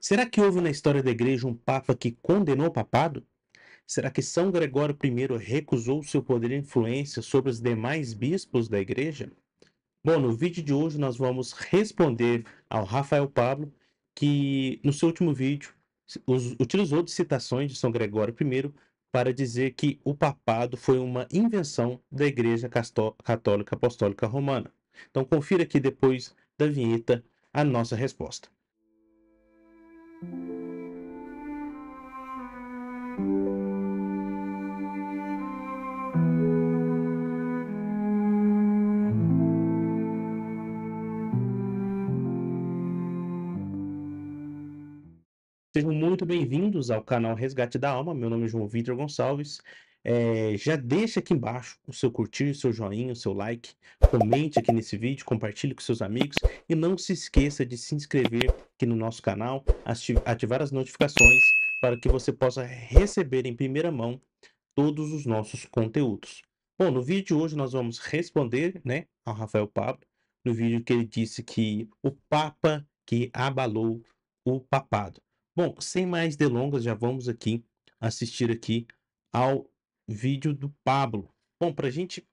Será que houve na história da igreja um papa que condenou o papado? Será que São Gregório I recusou seu poder e influência sobre os demais bispos da igreja? Bom, no vídeo de hoje nós vamos responder ao Rafael Pablo, que no seu último vídeo utilizou de citações de São Gregório I para dizer que o papado foi uma invenção da Igreja Católica Apostólica Romana. Então confira aqui depois da vinheta a nossa resposta. Sejam muito bem-vindos ao canal Resgate da Alma. Meu nome é João Vitor Gonçalves. Já deixa aqui embaixo o seu curtir, o seu joinha, o seu like, comente aqui nesse vídeo, compartilhe com seus amigos e não se esqueça de se inscrever aqui no nosso canal, ativar as notificações para que você possa receber em primeira mão todos os nossos conteúdos. Bom, no vídeo de hoje nós vamos responder, né, ao Rafael Pablo, no vídeo que ele disse que o Papa que abalou o papado. Bom, sem mais delongas, já vamos aqui assistir aqui ao vídeo do Pablo. Bom, para a gente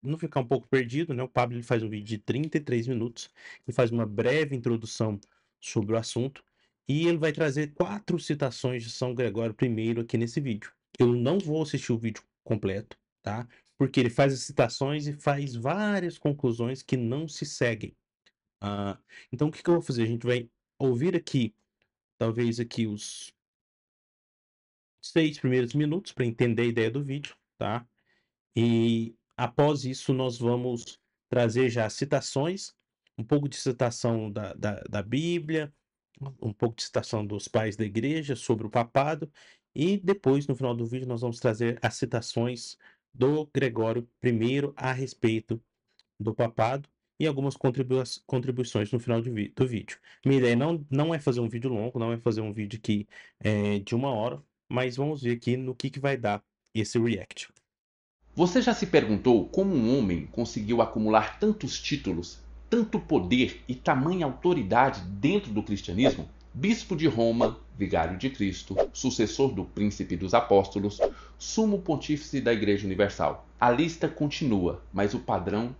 não ficar um pouco perdido, né, o Pablo ele faz um vídeo de 33 minutos, e faz uma breve introdução sobre o assunto, e ele vai trazer 4 citações de São Gregório I aqui nesse vídeo. Eu não vou assistir o vídeo completo, tá? Porque ele faz as citações e faz várias conclusões que não se seguem. Ah, então o que que eu vou fazer? A gente vai ouvir aqui, talvez aqui os 6 primeiros minutos para entender a ideia do vídeo, tá? E após isso nós vamos trazer já citações, um pouco de citação da Bíblia, um pouco de citação dos pais da igreja sobre o papado, e depois, no final do vídeo, nós vamos trazer as citações do Gregório I a respeito do papado e algumas contribuições no final do vídeo. Minha ideia não é fazer um vídeo longo, não é fazer um vídeo aqui de 1 hora, mas vamos ver aqui no que vai dar esse react. Você já se perguntou como um homem conseguiu acumular tantos títulos, tanto poder e tamanha autoridade dentro do cristianismo? Bispo de Roma, vigário de Cristo, sucessor do príncipe dos apóstolos, sumo pontífice da Igreja Universal. A lista continua, mas o padrão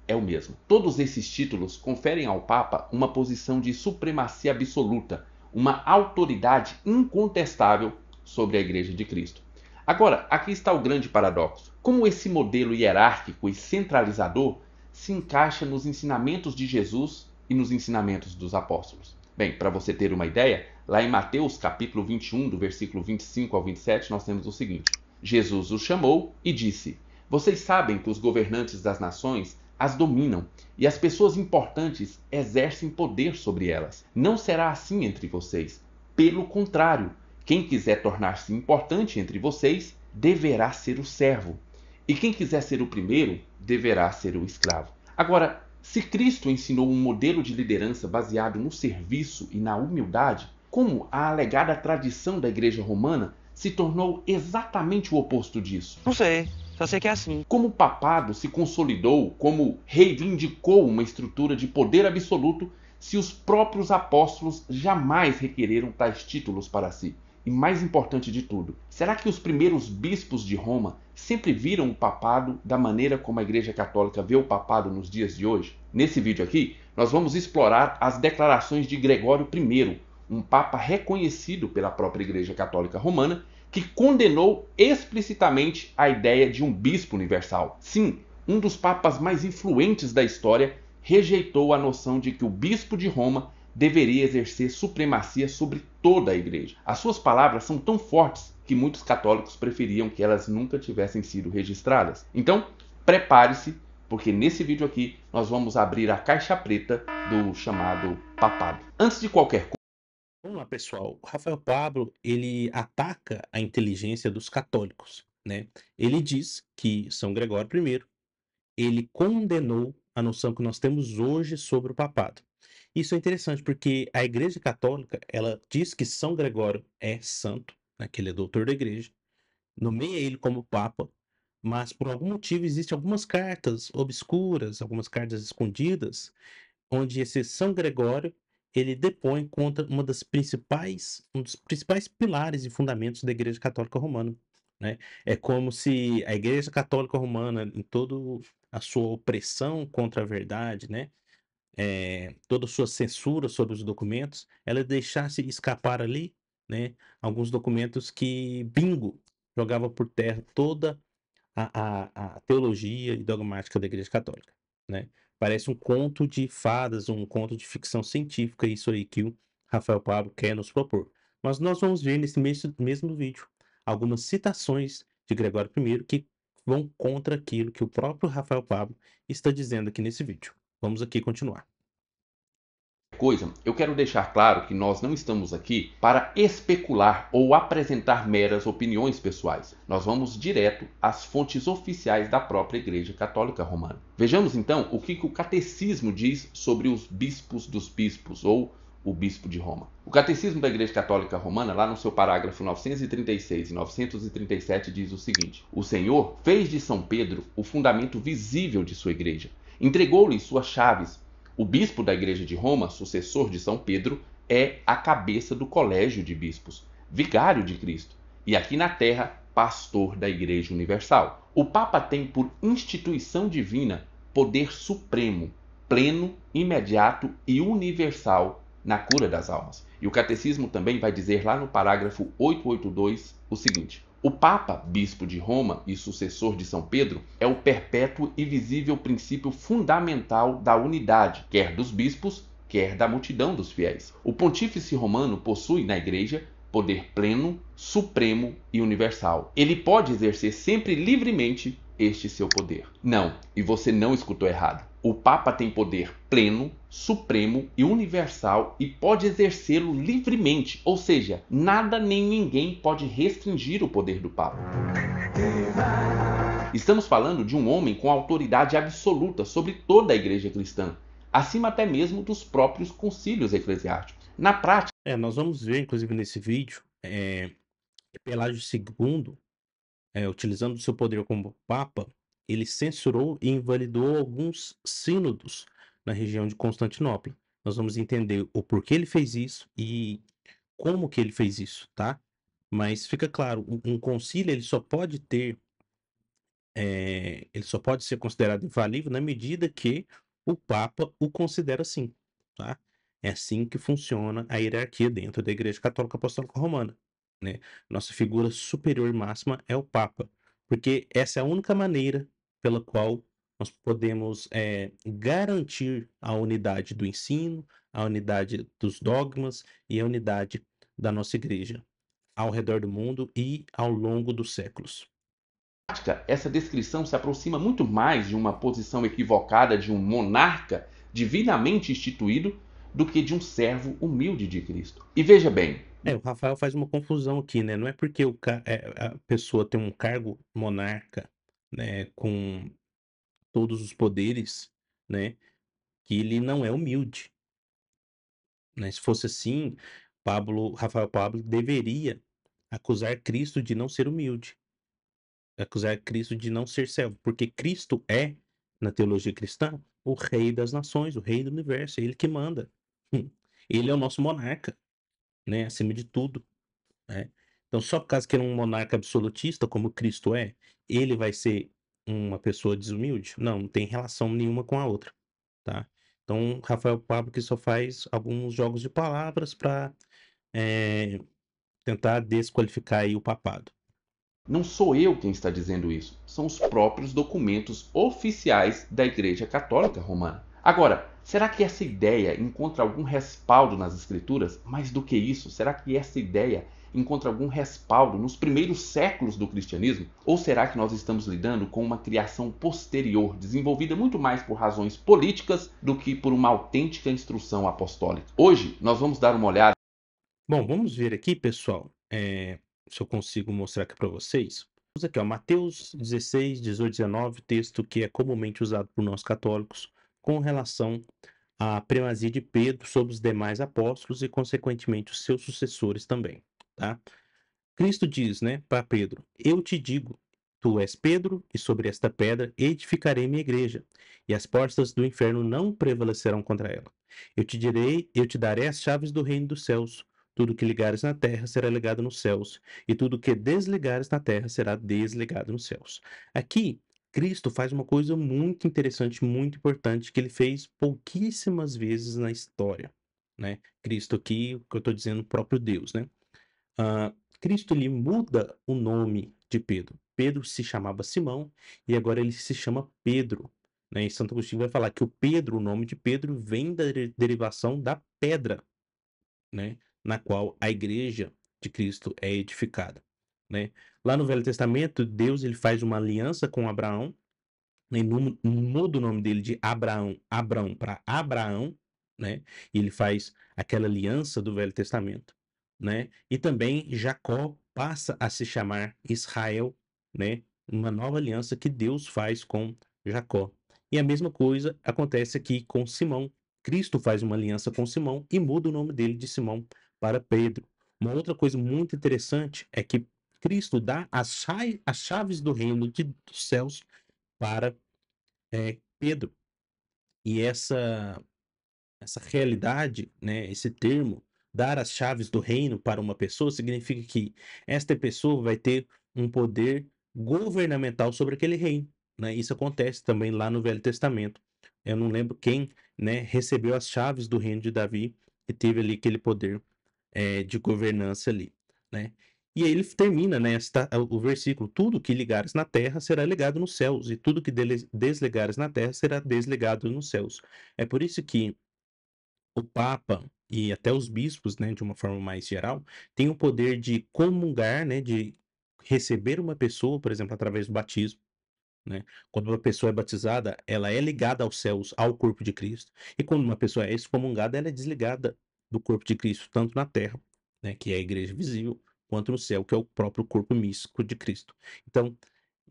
é o mesmo. Todos esses títulos conferem ao Papa uma posição de supremacia absoluta, uma autoridade incontestável sobre a Igreja de Cristo. Agora, aqui está o grande paradoxo. Como esse modelo hierárquico e centralizador se encaixa nos ensinamentos de Jesus e nos ensinamentos dos apóstolos? Bem, para você ter uma ideia, lá em Mateus capítulo 21, do versículo 25 ao 27, nós temos o seguinte: Jesus os chamou e disse: Vocês sabem que os governantes das nações as dominam e as pessoas importantes exercem poder sobre elas. Não será assim entre vocês. Pelo contrário, quem quiser tornar-se importante entre vocês deverá ser o servo, e quem quiser ser o primeiro deverá ser o escravo. Agora, se Cristo ensinou um modelo de liderança baseado no serviço e na humildade, como a alegada tradição da Igreja Romana se tornou exatamente o oposto disso? Não sei, só sei que é assim. Como o papado se consolidou, como reivindicou uma estrutura de poder absoluto, se os próprios apóstolos jamais requereram tais títulos para si? E mais importante de tudo, será que os primeiros bispos de Roma sempre viram o papado da maneira como a Igreja Católica vê o papado nos dias de hoje? Nesse vídeo aqui, nós vamos explorar as declarações de Gregório I, um papa reconhecido pela própria Igreja Católica Romana, que condenou explicitamente a ideia de um bispo universal. Sim, um dos papas mais influentes da história rejeitou a noção de que o bispo de Roma deveria exercer supremacia sobre toda a igreja. As suas palavras são tão fortes que muitos católicos preferiam que elas nunca tivessem sido registradas. Então, prepare-se, porque nesse vídeo aqui nós vamos abrir a caixa preta do chamado papado. Antes de qualquer coisa, Vamos lá, pessoal. O Rafael Pablo, ele ataca a inteligência dos católicos, né? Ele diz que São Gregório I, ele condenou a noção que nós temos hoje sobre o papado. Isso é interessante porque a Igreja Católica, ela diz que São Gregório é santo, né, que ele é doutor da Igreja, nomeia ele como papa, mas por algum motivo existem algumas cartas obscuras, algumas cartas escondidas, onde esse São Gregório ele depõe contra um dos principais pilares e fundamentos da Igreja Católica Romana, né. É como se a Igreja Católica Romana, em todo a sua opressão contra a verdade, né, toda a sua censura sobre os documentos, ela deixasse escapar ali, né, alguns documentos que, bingo, jogava por terra toda a teologia e dogmática da Igreja Católica, né. Parece um conto de fadas, um conto de ficção científica, isso aí que o Rafael Pablo quer nos propor. Mas nós vamos ver nesse mesmo vídeo algumas citações de Gregório I que vão contra aquilo que o próprio Rafael Pablo está dizendo aqui nesse vídeo. Vamos aqui continuar. Coisa, eu quero deixar claro que nós não estamos aqui para especular ou apresentar meras opiniões pessoais. Nós vamos direto às fontes oficiais da própria Igreja Católica Romana. Vejamos então o que o Catecismo diz sobre os bispos dos bispos, ou o bispo de Roma. O Catecismo da Igreja Católica Romana, lá no seu parágrafo 936 e 937, diz o seguinte: O Senhor fez de São Pedro o fundamento visível de sua igreja. Entregou-lhe suas chaves. O bispo da Igreja de Roma, sucessor de São Pedro, é a cabeça do colégio de bispos, vigário de Cristo, e aqui na terra, pastor da Igreja Universal. O Papa tem por instituição divina poder supremo, pleno, imediato e universal na cura das almas. E o Catecismo também vai dizer lá no parágrafo 882 o seguinte: o Papa, bispo de Roma e sucessor de São Pedro, é o perpétuo e visível princípio fundamental da unidade, quer dos bispos, quer da multidão dos fiéis. O pontífice romano possui na Igreja poder pleno, supremo e universal. Ele pode exercer sempre livremente este seu poder. Não, e você não escutou errado. O Papa tem poder pleno, supremo e universal e pode exercê-lo livremente, ou seja, nada nem ninguém pode restringir o poder do Papa. Estamos falando de um homem com autoridade absoluta sobre toda a Igreja cristã, acima até mesmo dos próprios concílios eclesiásticos. Na prática, Nós vamos ver, inclusive nesse vídeo, que Pelágio II, utilizando seu poder como Papa, ele censurou e invalidou alguns sínodos na região de Constantinopla. Nós vamos entender o porquê ele fez isso e como que ele fez isso, tá? Mas fica claro, um concílio ele só pode ser considerado infalível na medida que o Papa o considera assim, tá? É assim que funciona a hierarquia dentro da Igreja Católica Apostólica Romana, né? Nossa figura superior e máxima é o Papa, porque essa é a única maneira pela qual nós podemos garantir a unidade do ensino, a unidade dos dogmas e a unidade da nossa Igreja ao redor do mundo e ao longo dos séculos. essa descrição se aproxima muito mais de uma posição equivocada de um monarca divinamente instituído do que de um servo humilde de Cristo. E veja bem, O Rafael faz uma confusão aqui, né? Não é porque a pessoa tem um cargo monarca, né, com todos os poderes, né, que ele não é humilde, né? Se fosse assim, Rafael Pablo deveria acusar Cristo de não ser humilde, acusar Cristo de não ser servo, porque Cristo é, na teologia cristã, o rei das nações, o rei do universo, é ele que manda. Ele é o nosso monarca, né, acima de tudo. Né? Então, só por causa que ele é um monarca absolutista, como Cristo é, ele vai ser uma pessoa desumilde? Não, não tem relação nenhuma com a outra, tá? Então, Rafael Pablo que só faz alguns jogos de palavras para tentar desqualificar aí o papado. não sou eu quem está dizendo isso, são os próprios documentos oficiais da Igreja Católica Romana. Agora, será que essa ideia encontra algum respaldo nas Escrituras? Mais do que isso, será que essa ideia encontra algum respaldo nos primeiros séculos do cristianismo? Ou será que nós estamos lidando com uma criação posterior, desenvolvida muito mais por razões políticas do que por uma autêntica instrução apostólica? Hoje, nós vamos dar uma olhada. Bom, vamos ver aqui, pessoal, se eu consigo mostrar aqui para vocês. Vamos aqui, ó, Mateus 16, 18, 19, texto que é comumente usado por nós católicos com relação à primazia de Pedro sobre os demais apóstolos e, consequentemente, os seus sucessores também, tá? Cristo diz, né, para Pedro: Eu te digo, tu és Pedro, e sobre esta pedra edificarei minha igreja, e as portas do inferno não prevalecerão contra ela. Eu te darei as chaves do reino dos céus. Tudo que ligares na terra será ligado nos céus, e tudo que desligares na terra será desligado nos céus. Aqui, Cristo faz uma coisa muito interessante, muito importante, que ele fez pouquíssimas vezes na história, né? Cristo aqui, o que eu estou dizendo, o próprio Deus, né? Ah, Cristo ele muda o nome de Pedro. Pedro se chamava Simão e agora ele se chama Pedro, né? E Santo Agostinho vai falar que o Pedro, o nome de Pedro, vem da derivação da pedra, né? Na qual a igreja de Cristo é edificada, né? Lá no Velho Testamento, Deus ele faz uma aliança com Abraão, né? Muda o nome dele de Abraão para Abraão, né? E ele faz aquela aliança do Velho Testamento, né? E também Jacó passa a se chamar Israel, né? Uma nova aliança que Deus faz com Jacó. E a mesma coisa acontece aqui com Simão. Cristo faz uma aliança com Simão e muda o nome dele de Simão para Pedro. Uma outra coisa muito interessante é que Cristo dá as chaves do reino dos céus para Pedro. E essa realidade, né, esse termo, dar as chaves do reino para uma pessoa, significa que esta pessoa vai ter um poder governamental sobre aquele reino, né? Isso acontece também lá no Velho Testamento. Eu não lembro quem, né, recebeu as chaves do reino de Davi e teve ali aquele poder de governança ali, né? E aí ele termina, né, o versículo: tudo que ligares na terra será ligado nos céus, e tudo que desligares na terra será desligado nos céus. É por isso que o Papa e até os bispos, né, de uma forma mais geral, têm o poder de comungar, né, de receber uma pessoa, por exemplo, através do batismo, né? Quando uma pessoa é batizada, ela é ligada aos céus, ao corpo de Cristo. E quando uma pessoa é excomungada, ela é desligada do corpo de Cristo, tanto na terra, né, que é a igreja visível, quanto no céu, que é o próprio corpo místico de Cristo. Então,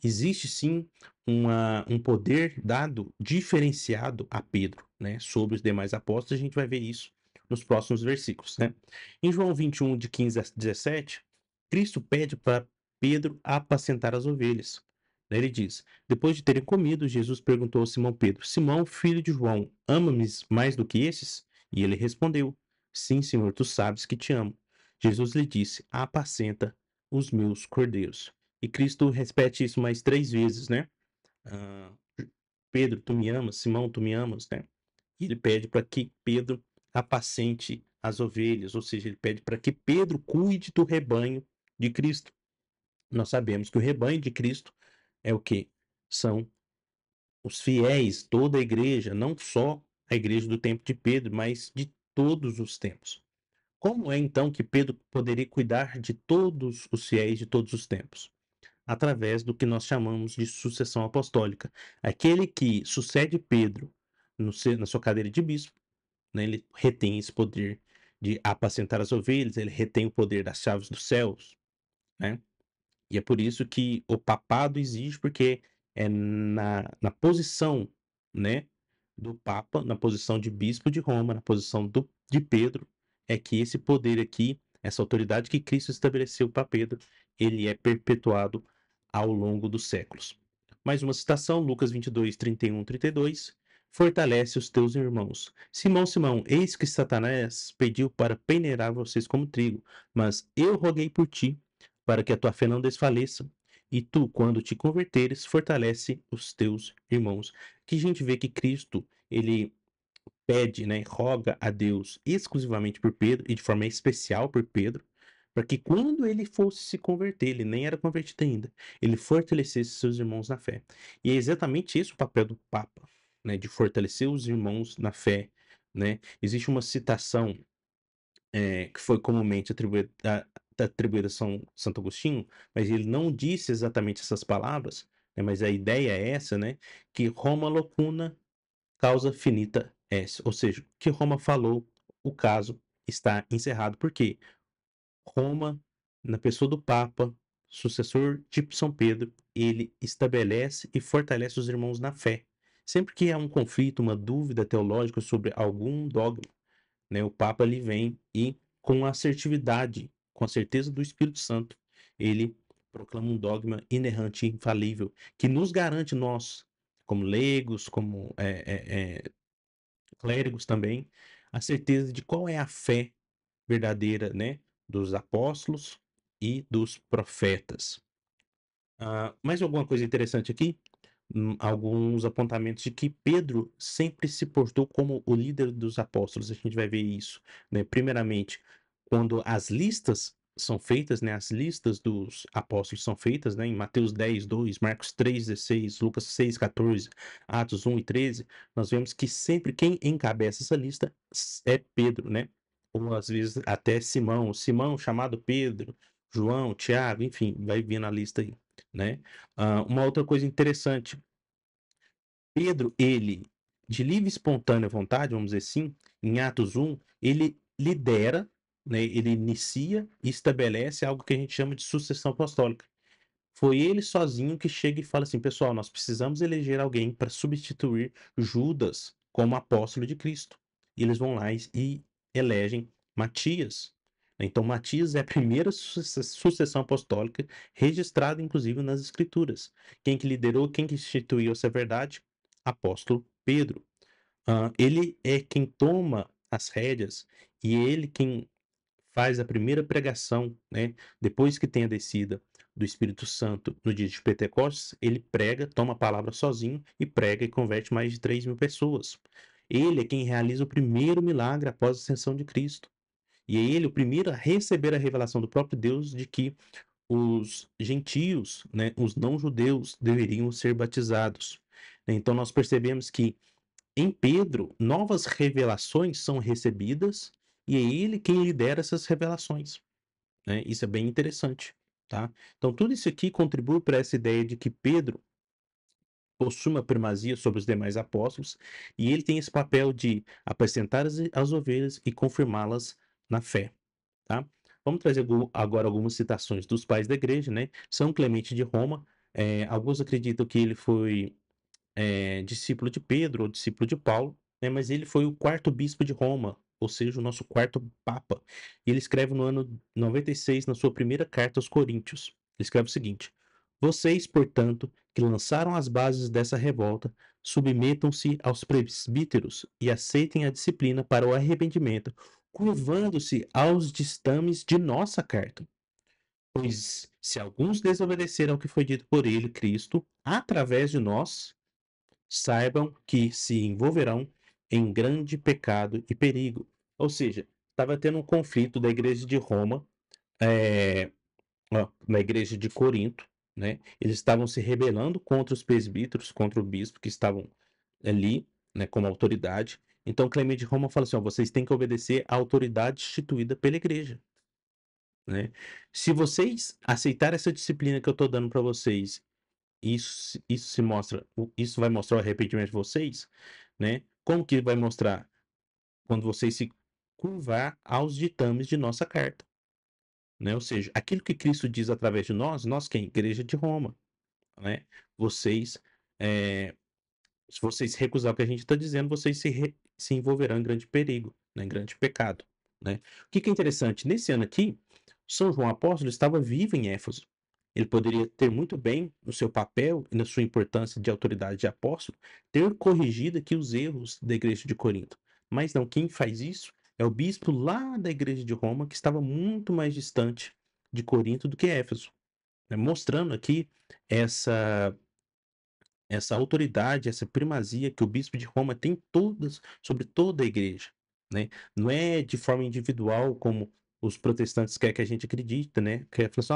existe sim um poder dado diferenciado a Pedro, né, sobre os demais apóstolos. A gente vai ver isso nos próximos versículos, né? Em João 21, de 15 a 17, Cristo pede para Pedro apacentar as ovelhas. Ele diz: depois de terem comido, Jesus perguntou a Simão Pedro: Simão, filho de João, ama-me mais do que esses? E ele respondeu: sim, Senhor, tu sabes que te amo. Jesus lhe disse: apacenta os meus cordeiros. E Cristo repete isso mais 3 vezes, né? Ah, Pedro, tu me amas? Simão, tu me amas, né? E ele pede para que Pedro apacente as ovelhas, ou seja, ele pede para que Pedro cuide do rebanho de Cristo. Nós sabemos que o rebanho de Cristo é o quê? São os fiéis, toda a igreja, não só a igreja do tempo de Pedro, mas de todos os tempos. Como é então que Pedro poderia cuidar de todos os fiéis de todos os tempos? Através do que nós chamamos de sucessão apostólica. Aquele que sucede Pedro na sua cadeira de bispo, né, ele retém esse poder de apacentar as ovelhas, ele retém o poder das chaves dos céus, né? E é por isso que o papado existe, porque é na posição, né, do Papa, na posição de bispo de Roma, na posição de Pedro, é que esse poder aqui, essa autoridade que Cristo estabeleceu para Pedro, ele é perpetuado ao longo dos séculos. Mais uma citação, Lucas 22, 31, 32. Fortalece os teus irmãos. Simão, Simão, eis que Satanás pediu para peneirar vocês como trigo, mas eu roguei por ti, para que a tua fé não desfaleça. E tu, quando te converteres, fortalece os teus irmãos. Aqui a gente vê que Cristo, ele pede, né, roga a Deus exclusivamente por Pedro e de forma especial por Pedro, para que quando ele fosse se converter, ele nem era convertido ainda, ele fortalecesse seus irmãos na fé. E é exatamente esse o papel do Papa, né, de fortalecer os irmãos na fé, né? Existe uma citação que foi comumente atribuída a São Santo Agostinho, mas ele não disse exatamente essas palavras, né, mas a ideia é essa, né, que Roma locuna causa finita est, ou seja, o que Roma falou, o caso está encerrado. Por quê? Roma, na pessoa do Papa, sucessor de São Pedro, ele estabelece e fortalece os irmãos na fé. Sempre que há um conflito, uma dúvida teológica sobre algum dogma, né, o Papa ele vem e, com assertividade, com a certeza do Espírito Santo, ele proclama um dogma inerrante e infalível, que nos garante nós, como leigos, como clérigos também, a certeza de qual é a fé verdadeira, né, dos apóstolos e dos profetas. Mais alguma coisa interessante aqui? Alguns apontamentos de que Pedro sempre se portou como o líder dos apóstolos. A gente vai ver isso, né? Primeiramente, quando as listas são feitas, né? As listas dos apóstolos são feitas, né? Em Mateus 10:2, Marcos 3:16, Lucas 6:14, Atos 1:13, nós vemos que sempre quem encabeça essa lista é Pedro, né? Ou às vezes até Simão chamado Pedro, João, Tiago, enfim, vai vir na lista aí, né? Uma outra coisa interessante, Pedro, ele, de livre e espontânea vontade, vamos dizer assim, em Atos 1, ele lidera, né, ele inicia e estabelece algo que a gente chama de sucessão apostólica. Foi ele sozinho que chega e fala assim: pessoal, nós precisamos eleger alguém para substituir Judas como apóstolo de Cristo. E eles vão lá e elegem Matias. Então, Matias é a primeira sucessão apostólica registrada, inclusive, nas Escrituras. Quem que liderou, quem que instituiu essa verdade? Apóstolo Pedro. Ele é quem toma as rédeas e ele quem faz a primeira pregação, né? Depois que tem a descida do Espírito Santo no dia de Pentecostes, ele prega, toma a palavra sozinho e prega e converte mais de 3.000 pessoas. Ele é quem realiza o primeiro milagre após a ascensão de Cristo. E é ele o primeiro a receber a revelação do próprio Deus de que os gentios, né, os não-judeus, deveriam ser batizados. Então nós percebemos que em Pedro, novas revelações são recebidas e é ele quem lidera essas revelações, né? Isso é bem interessante, tá? Então, tudo isso aqui contribui para essa ideia de que Pedro possui uma primazia sobre os demais apóstolos e ele tem esse papel de apresentar as ovelhas e confirmá-las na fé, tá? Vamos trazer agora algumas citações dos pais da igreja, né? São Clemente de Roma, alguns acreditam que ele foi discípulo de Pedro ou discípulo de Paulo, né, mas ele foi o quarto bispo de Roma, ou seja, o nosso quarto papa. E ele escreve no ano 96, na sua primeira carta aos Coríntios. Ele escreve o seguinte: vocês, portanto, que lançaram as bases dessa revolta, submetam-se aos presbíteros e aceitem a disciplina para o arrependimento, curvando-se aos ditames de nossa carta. Pois se alguns desobedeceram ao que foi dito por ele, Cristo, através de nós, saibam que se envolverão em grande pecado e perigo. Ou seja, estava tendo um conflito da igreja de Roma, é, na igreja de Corinto, né? Eles estavam se rebelando contra os presbíteros, contra o bispo que estavam ali, né, como autoridade. Então Clemente de Roma fala assim: ó, vocês têm que obedecer à autoridade instituída pela igreja, né? Se vocês aceitarem essa disciplina que eu estou dando para vocês, isso vai mostrar o arrependimento de vocês, né? Como que vai mostrar? Quando vocês se curvar aos ditames de nossa carta, né? Ou seja, aquilo que Cristo diz através de nós quem? Igreja de Roma, né? Vocês, se vocês recusar o que a gente está dizendo, vocês se envolverão em grande perigo, né? Em grande pecado, né? O que é interessante, nesse ano aqui, São João Apóstolo estava vivo em Éfeso. Ele poderia ter muito bem, no seu papel e na sua importância de autoridade de apóstolo, ter corrigido aqui os erros da igreja de Corinto. Mas não, quem faz isso é o bispo lá da igreja de Roma, que estava muito mais distante de Corinto do que Éfeso, né? Mostrando aqui essa autoridade, essa primazia que o bispo de Roma tem sobre toda a igreja, né? Não é de forma individual como os protestantes querem que a gente acredite, né? Que é assim,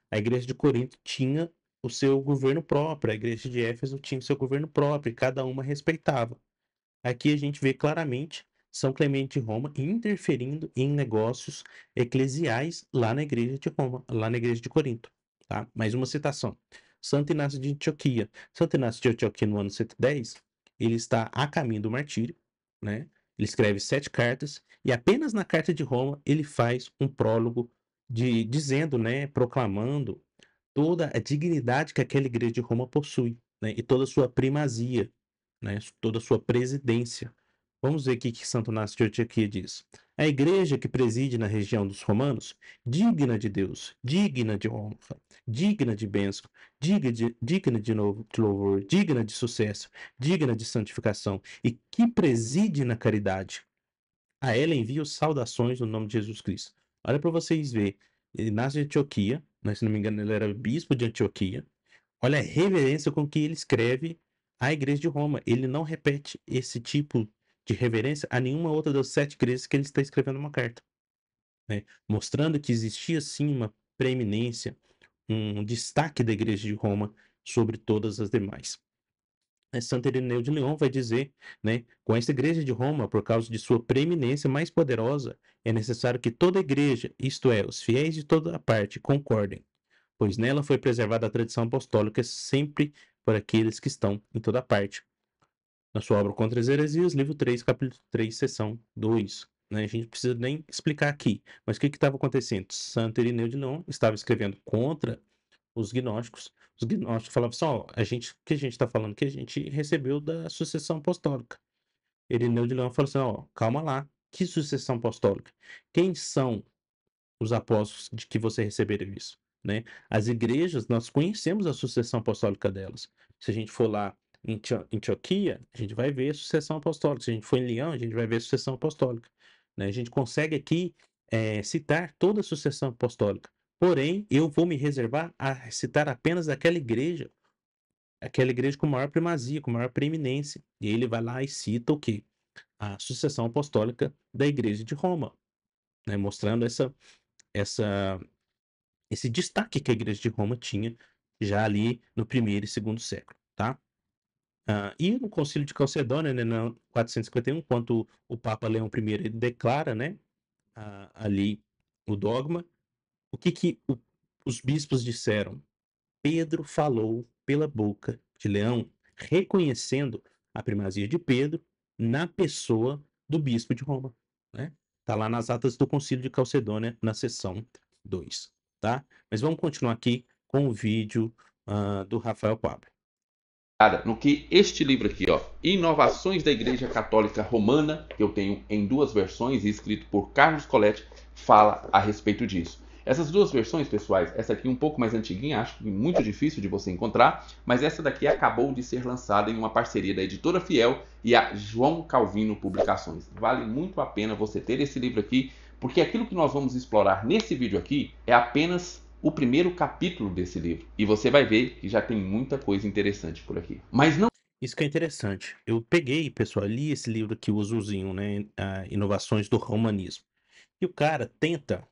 a igreja de Corinto tinha o seu governo próprio, a igreja de Éfeso tinha o seu governo próprio, e cada uma respeitava. Aqui a gente vê claramente São Clemente de Roma interferindo em negócios eclesiais lá na igreja de Roma, lá na igreja de Corinto, tá? Mais uma citação. Santo Inácio de Antioquia. Santo Inácio de Antioquia, no ano 110, ele está a caminho do martírio, né? Ele escreve 7 cartas e apenas na carta de Roma ele faz um prólogo dizendo, né, proclamando toda a dignidade que aquela igreja de Roma possui, né, e toda a sua primazia, né, toda a sua presidência. Vamos ver aqui que Santo Inácio de Antioquia diz. A igreja que preside na região dos romanos, digna de Deus, digna de honra, digna de bênção, digna de louvor, digna de sucesso, digna de santificação e que preside na caridade. A ela envio saudações no nome de Jesus Cristo. Olha para vocês verem. Ele nasce em Antioquia, mas se não me engano, ele era bispo de Antioquia. Olha a reverência com que ele escreve à igreja de Roma. Ele não repete esse tipo de reverência a nenhuma outra das 7 igrejas que ele está escrevendo uma carta, né? Mostrando que existia sim uma preeminência, um destaque da igreja de Roma sobre todas as demais. Santo Irineu de Lyon vai dizer, né, com esta igreja de Roma, por causa de sua preeminência mais poderosa, é necessário que toda igreja, isto é, os fiéis de toda a parte, concordem, pois nela foi preservada a tradição apostólica sempre por aqueles que estão em toda parte. Na sua obra Contra as Heresias, livro 3, capítulo 3, seção 2. Né? A gente não precisa nem explicar aqui. Mas o que estava acontecendo? Santo Irineu de Lyon estava escrevendo contra os gnósticos. Os gnósticos falavam assim: ó, o que a gente está falando que a gente recebeu da sucessão apostólica. Irineu de Leão falou assim: ó, calma lá, que sucessão apostólica? Quem são os apóstolos de que você receberam isso, né? As igrejas, nós conhecemos a sucessão apostólica delas. Se a gente for lá em Antioquia, a gente vai ver a sucessão apostólica. Se a gente for em Leão, a gente vai ver a sucessão apostólica, né? A gente consegue aqui citar toda a sucessão apostólica. Porém, eu vou me reservar a citar apenas aquela igreja com maior primazia, com maior preeminência. E ele vai lá e cita o quê? A sucessão apostólica da igreja de Roma, né? Mostrando essa esse destaque que a igreja de Roma tinha já ali no primeiro e segundo século, tá? E no Concílio de Calcedônia, né, no 451, quando o Papa Leão I ele declara, né, ali o dogma, o que que os bispos disseram? Pedro falou pela boca de Leão, reconhecendo a primazia de Pedro na pessoa do bispo de Roma, né? Tá lá nas atas do Concílio de Calcedônia, na seção 2, tá? Mas vamos continuar aqui com o vídeo do Rafael Pablo. No que este livro aqui, ó, Inovações da Igreja Católica Romana, que eu tenho em 2 versões, escrito por Carlos Coletti, fala a respeito disso. Essas 2 versões, pessoais, essa aqui um pouco mais antiguinha, acho que muito difícil de você encontrar, mas essa daqui acabou de ser lançada em uma parceria da Editora Fiel e a João Calvino Publicações. Vale muito a pena você ter esse livro aqui, porque aquilo que nós vamos explorar nesse vídeo aqui é apenas o primeiro capítulo desse livro. E você vai ver que já tem muita coisa interessante por aqui. Mas não. Isso que é interessante. Eu peguei, pessoal, li esse livro aqui, o Azulzinho, né? Inovações do Romanismo. E o cara tenta,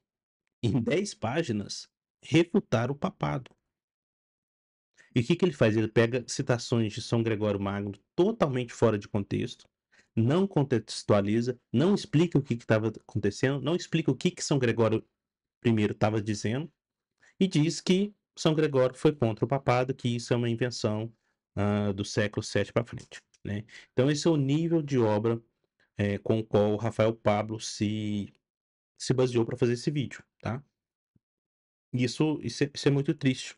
em 10 páginas, refutar o papado. E o que que ele faz? Ele pega citações de São Gregório Magno totalmente fora de contexto, não contextualiza, não explica o que estava acontecendo, não explica o que que São Gregório I estava dizendo, e diz que São Gregório foi contra o papado, que isso é uma invenção do século VII para frente, né? Então esse é o nível de obra com o qual o Rafael Pablo se baseou para fazer esse vídeo, tá? Isso é muito triste,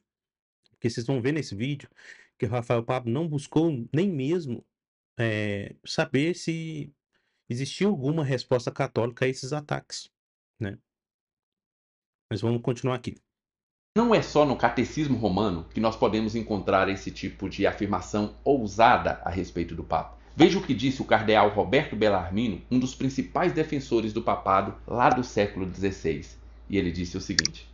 porque vocês vão ver nesse vídeo que o Rafael Pablo não buscou nem mesmo saber se existia alguma resposta católica a esses ataques, né? Mas vamos continuar aqui. Não é só no catecismo romano que nós podemos encontrar esse tipo de afirmação ousada a respeito do Papa. Veja o que disse o cardeal Roberto Bellarmino, um dos principais defensores do papado lá do século XVI. E ele disse o seguinte: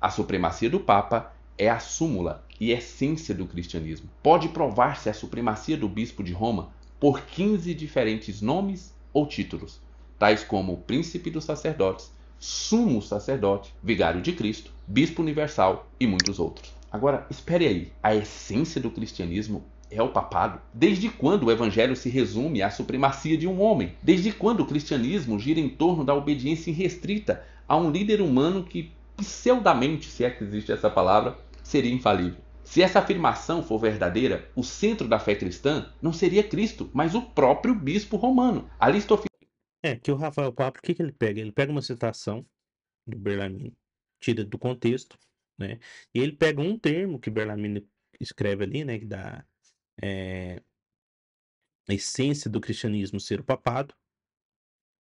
a supremacia do Papa é a súmula e essência do cristianismo. Pode provar-se a supremacia do bispo de Roma por 15 diferentes nomes ou títulos, tais como príncipe dos sacerdotes, sumo sacerdote, vigário de Cristo, bispo universal e muitos outros. Agora, espere aí, a essência do cristianismo é o papado? Desde quando o evangelho se resume à supremacia de um homem? Desde quando o cristianismo gira em torno da obediência irrestrita a um líder humano que, pseudamente, se é que existe essa palavra, seria infalível? Se essa afirmação for verdadeira, o centro da fé cristã não seria Cristo, mas o próprio bispo romano. A lista Que o Rafael Pablo, o que que ele pega? Ele pega uma citação do Bellarmino, tira do contexto, né? E ele pega um termo que Bellarmino escreve ali, né? Que dá a essência do cristianismo ser o papado,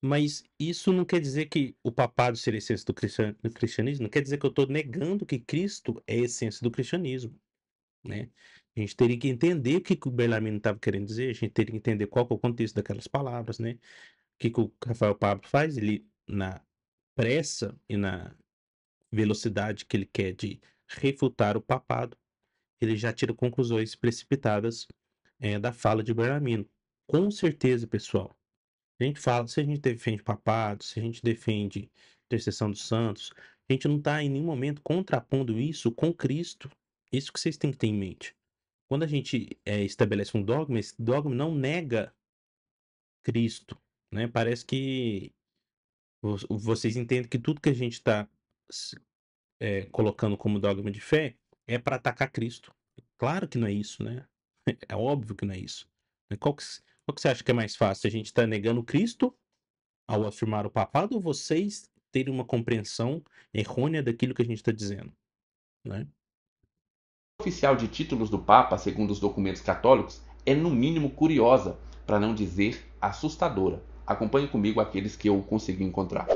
Mas isso não quer dizer que o papado seria a essência do cristianismo, não quer dizer que eu estou negando que Cristo é a essência do cristianismo, né. A gente teria que entender o que que o Bellarmino estava querendo dizer, a gente teria que entender qual que é o contexto daquelas palavras, né. O que que o Rafael Pablo faz, ele na pressa e na velocidade que ele quer de refutar o papado, ele já tira conclusões precipitadas, da fala de Bellarmino. Com certeza, pessoal, a gente fala, se a gente defende papado, se a gente defende intercessão dos santos, a gente não está em nenhum momento contrapondo isso com Cristo. Isso que vocês têm que ter em mente. Quando a gente estabelece um dogma, esse dogma não nega Cristo, né? Parece que vocês entendem que tudo que a gente está colocando como dogma de fé é para atacar Cristo. Claro que não é isso, né? É óbvio que não é isso. Qual que você acha que é mais fácil? A gente está negando Cristo ao afirmar o papado ou vocês terem uma compreensão errônea daquilo que a gente está dizendo, né? Oficial de títulos do Papa, segundo os documentos católicos, é no mínimo curiosa, para não dizer assustadora. Acompanhe comigo aqueles que eu consegui encontrar.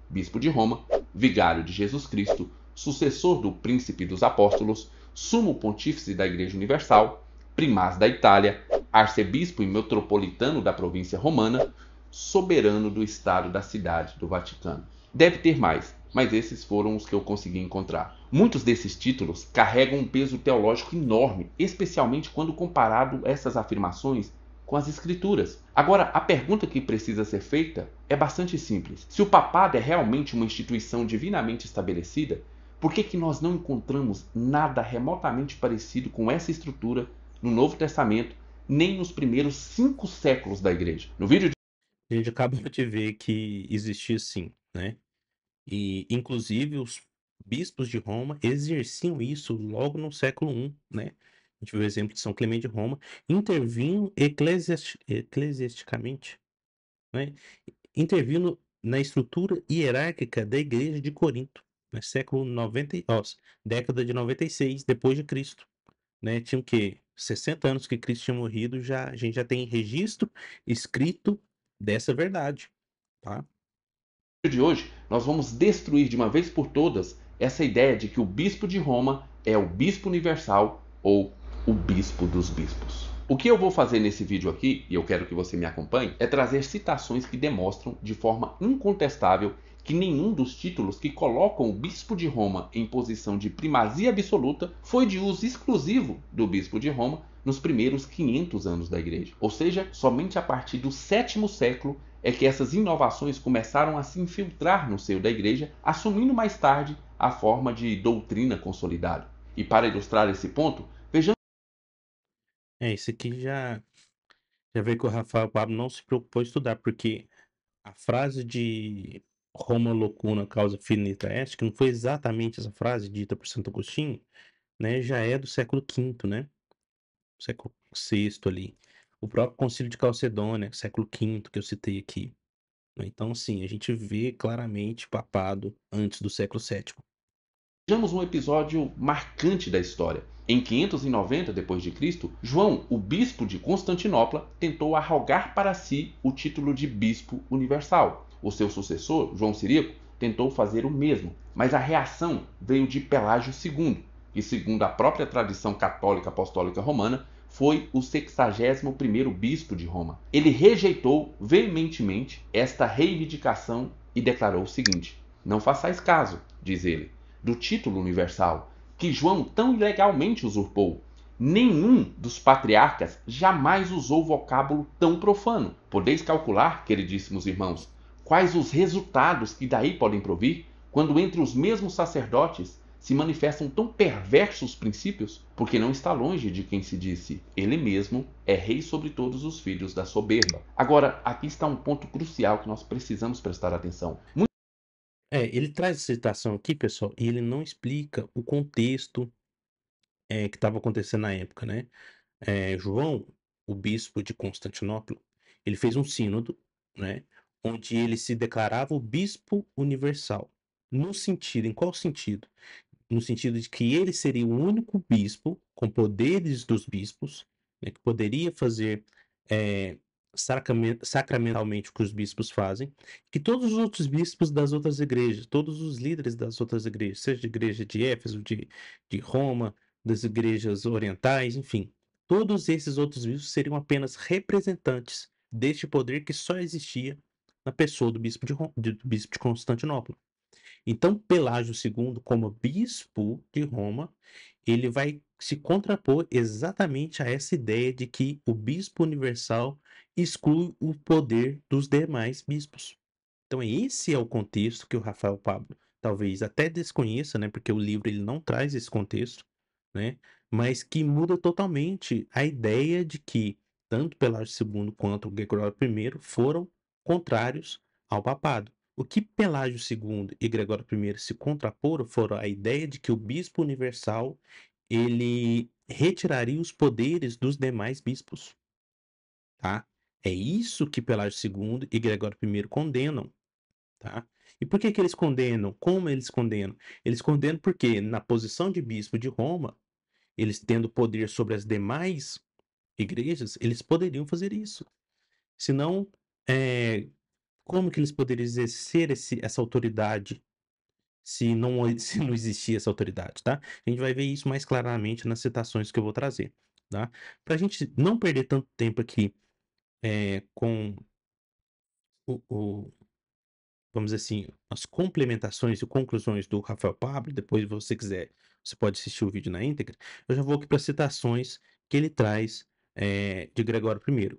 Bispo de Roma, Vigário de Jesus Cristo, sucessor do Príncipe dos Apóstolos, Sumo Pontífice da Igreja Universal, Primaz da Itália, Arcebispo e Metropolitano da Província Romana, Soberano do Estado da Cidade do Vaticano. Deve ter mais, mas esses foram os que eu consegui encontrar. Muitos desses títulos carregam um peso teológico enorme, especialmente quando comparado essas afirmações com as escrituras. Agora, a pergunta que precisa ser feita é bastante simples. Se o papado é realmente uma instituição divinamente estabelecida, por que nós não encontramos nada remotamente parecido com essa estrutura no Novo Testamento, nem nos primeiros 5 séculos da Igreja? No vídeo A gente acabou de ver que existia sim, né? E, inclusive, os bispos de Roma exerciam isso logo no século I, né? A gente vê o exemplo de São Clemente de Roma, intervindo eclesiasticamente, né? Intervindo na estrutura hierárquica da igreja de Corinto, né? Século 90, década de 96 depois de Cristo, né? Tinha o quê? 60 anos que Cristo tinha morrido, a gente já tem registro escrito dessa verdade, tá? de hoje, nós vamos destruir de uma vez por todas essa ideia de que o bispo de Roma é o bispo universal ou o bispo dos bispos. O que eu vou fazer nesse vídeo aqui, e eu quero que você me acompanhe, é trazer citações que demonstram de forma incontestável que nenhum dos títulos que colocam o bispo de Roma em posição de primazia absoluta foi de uso exclusivo do bispo de Roma nos primeiros 500 anos da igreja. Ou seja, somente a partir do 7º século é que essas inovações começaram a se infiltrar no seio da igreja, assumindo mais tarde a forma de doutrina consolidada. E para ilustrar esse ponto, vejamos Isso aqui já vê que o Rafael Pablo não se preocupou em estudar, porque a frase de Roma locuna causa finita est, que não foi exatamente essa frase dita por Santo Agostinho, né, já é do século V, né? Século VI ali. O próprio Concílio de Calcedônia, século V, que eu citei aqui, né? Então, assim, a gente vê claramente papado antes do século VII. um episódio marcante da história. Em 590 d.C., João, o bispo de Constantinopla, tentou arrogar para si o título de bispo universal. O seu sucessor, João Ciríaco, tentou fazer o mesmo, mas a reação veio de Pelágio II, que, segundo a própria tradição católica apostólica romana, foi o 61º bispo de Roma. Ele rejeitou veementemente esta reivindicação e declarou o seguinte: "Não façais caso", diz ele, "do título universal, que João tão ilegalmente usurpou. Nenhum dos patriarcas jamais usou vocábulo tão profano. Podeis calcular, queridíssimos irmãos, quais os resultados que daí podem provir, quando entre os mesmos sacerdotes se manifestam tão perversos princípios, porque não está longe de quem se disse, ele mesmo é rei sobre todos os filhos da soberba." Agora, aqui está um ponto crucial que nós precisamos prestar atenção. Ele traz essa citação aqui, pessoal, e ele não explica o contexto que estava acontecendo na época, né? João, o bispo de Constantinopla, ele fez um sínodo, né, onde ele se declarava o bispo universal. Em qual sentido? No sentido de que ele seria o único bispo com poderes dos bispos, né, que poderia fazer sacramentalmente o que os bispos fazem, que todos os outros bispos das outras igrejas, todos os líderes das outras igrejas, seja de igreja de Éfeso, de Roma, das igrejas orientais, enfim, todos esses outros bispos seriam apenas representantes deste poder que só existia na pessoa do bispo do bispo de Constantinopla. Então, Pelágio II, como bispo de Roma, ele vai se contrapor exatamente a essa ideia de que o bispo universal exclui o poder dos demais bispos. Então, esse é o contexto que o Rafael Pablo talvez até desconheça, né, porque o livro ele não traz esse contexto, né, mas que muda totalmente a ideia de que tanto Pelágio II quanto o Gregório I foram contrários ao papado. O que Pelágio II e Gregório I se contraporam foram a ideia de que o bispo universal ele retiraria os poderes dos demais bispos, tá? É isso que Pelágio II e Gregório I condenam, tá? E por que que eles condenam? Como eles condenam? Eles condenam porque na posição de bispo de Roma, eles tendo poder sobre as demais igrejas, eles poderiam fazer isso. Senão, como que eles poderiam exercer essa autoridade se não existia essa autoridade, tá? A gente vai ver isso mais claramente nas citações que eu vou trazer, tá? Para a gente não perder tanto tempo aqui com o, vamos dizer assim, as complementações e conclusões do Rafael Pablo, depois, se você quiser, você pode assistir o vídeo na íntegra, eu já vou aqui para as citações que ele traz de Gregório I.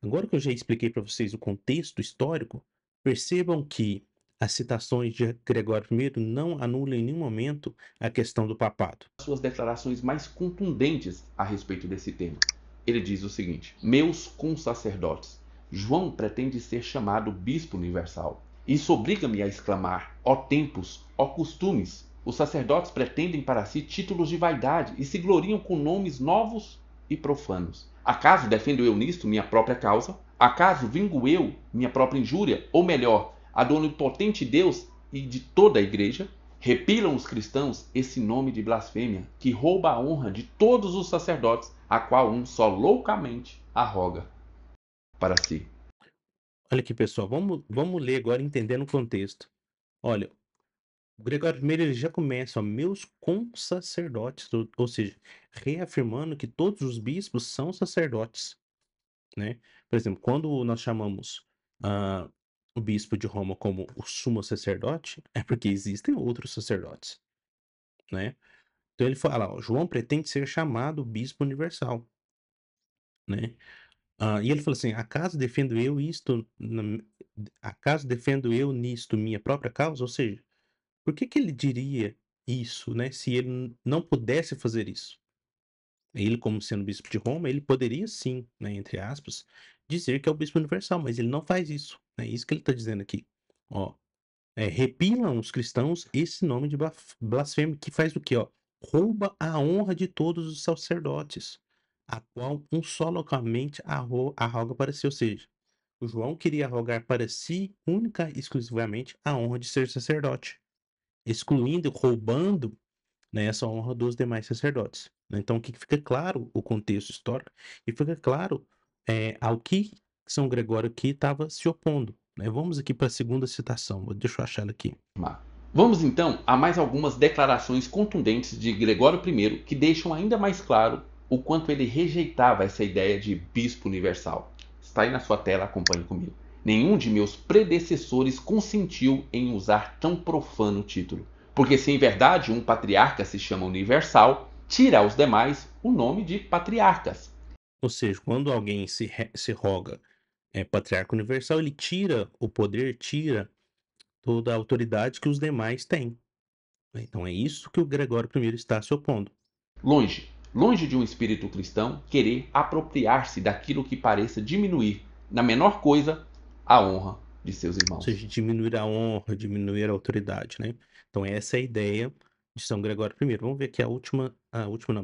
Agora que eu já expliquei para vocês o contexto histórico, percebam que as citações de Gregório I não anulam em nenhum momento a questão do papado. Suas declarações mais contundentes a respeito desse tema. Ele diz o seguinte: meus consacerdotes, João pretende ser chamado bispo universal. Isso obriga-me a exclamar: ó tempos, ó costumes. Os sacerdotes pretendem para si títulos de vaidade e se gloriam com nomes novos e profanos. Acaso defendo eu nisto minha própria causa? Acaso vingo eu minha própria injúria? Ou melhor, a do onipotente Deus e de toda a igreja? Repilam os cristãos esse nome de blasfêmia, que rouba a honra de todos os sacerdotes, a qual um só loucamente arroga para si. Olha aqui, pessoal, vamos ler agora entendendo o contexto. Olha, o Gregório I ele já começa, ó, meus consacerdotes, ou seja, reafirmando que todos os bispos são sacerdotes, né? Por exemplo, quando nós chamamos o bispo de Roma como o sumo sacerdote, é porque existem outros sacerdotes, né? Então ele fala, ó, João pretende ser chamado bispo universal, né? E ele fala assim, acaso defendo eu nisto minha própria causa? Ou seja, por que que ele diria isso, né? Se ele não pudesse fazer isso? Ele, como sendo bispo de Roma, ele poderia sim, né, entre aspas, dizer que é o bispo universal, mas ele não faz isso. É isso que ele está dizendo aqui. Ó, repilam os cristãos esse nome de blasfêmia que faz o quê? Ó? Rouba a honra de todos os sacerdotes, a qual um só localmente arroga para si. Ou seja, o João queria arrogar para si, única e exclusivamente, a honra de ser sacerdote, excluindo, roubando, né, essa honra dos demais sacerdotes. Então, que fica claro o contexto histórico e fica claro ao que São Gregório aqui estava se opondo. Né? Vamos aqui para a segunda citação. Deixa eu achar ela aqui. Vamos então a mais algumas declarações contundentes de Gregório I que deixam ainda mais claro o quanto ele rejeitava essa ideia de bispo universal. Está aí na sua tela, acompanhe comigo. Nenhum de meus predecessores consentiu em usar tão profano título. Porque se em verdade um patriarca se chama universal, tira aos demais o nome de patriarcas. Ou seja, quando alguém se roga patriarca universal, ele tira o poder, tira toda a autoridade que os demais têm. Então é isso que o Gregório I está se opondo. Longe de um espírito cristão querer apropriar-se daquilo que pareça diminuir, na menor coisa, a honra de seus irmãos. Ou seja, diminuir a honra, diminuir a autoridade, né? Então essa é a ideia de São Gregório I. Vamos ver aqui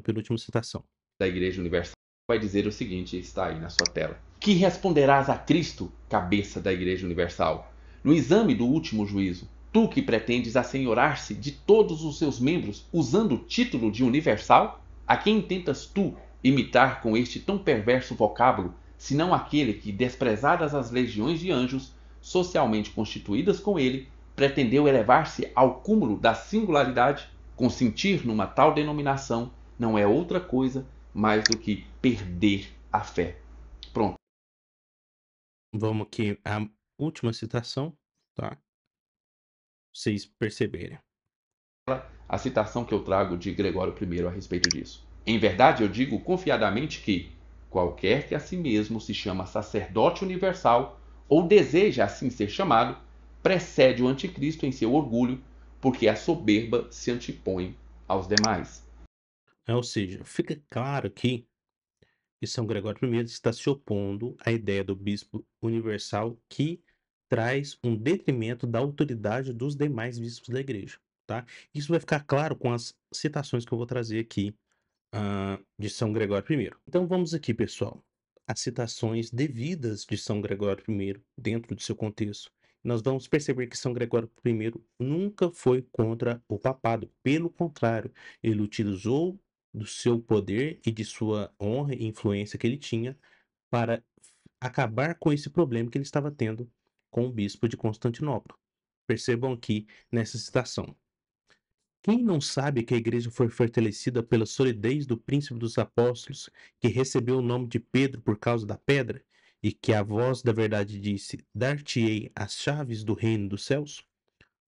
penúltima citação. Da Igreja Universal vai dizer o seguinte, está aí na sua tela. Que responderás a Cristo, cabeça da Igreja Universal, no exame do último juízo? Tu que pretendes assenhorar-se de todos os seus membros usando o título de universal? A quem intentas tu imitar com este tão perverso vocábulo, senão aquele que, desprezadas as legiões de anjos socialmente constituídas com ele, pretendeu elevar-se ao cúmulo da singularidade? Consentir numa tal denominação não é outra coisa mais do que perder a fé. Pronto. Vamos aqui à última citação, tá? Pra vocês perceberem. A citação que eu trago de Gregório I a respeito disso. Em verdade, eu digo confiadamente que qualquer que a si mesmo se chama sacerdote universal ou deseja assim ser chamado, precede o anticristo em seu orgulho, porque a soberba se antepõe aos demais. Ou seja, fica claro aqui que São Gregório I está se opondo à ideia do bispo universal que traz um detrimento da autoridade dos demais bispos da igreja, tá? Isso vai ficar claro com as citações que eu vou trazer aqui de São Gregório I. Então vamos aqui, pessoal, as citações devidas de São Gregório I dentro do seu contexto. Nós vamos perceber que São Gregório I nunca foi contra o papado, pelo contrário, ele utilizou do seu poder e de sua honra e influência que ele tinha para acabar com esse problema que ele estava tendo com o bispo de Constantinopla. Percebam aqui nessa citação. Quem não sabe que a igreja foi fortalecida pela solidez do príncipe dos apóstolos, que recebeu o nome de Pedro por causa da pedra, e que a voz da verdade disse: Dar-te-ei as chaves do reino dos céus?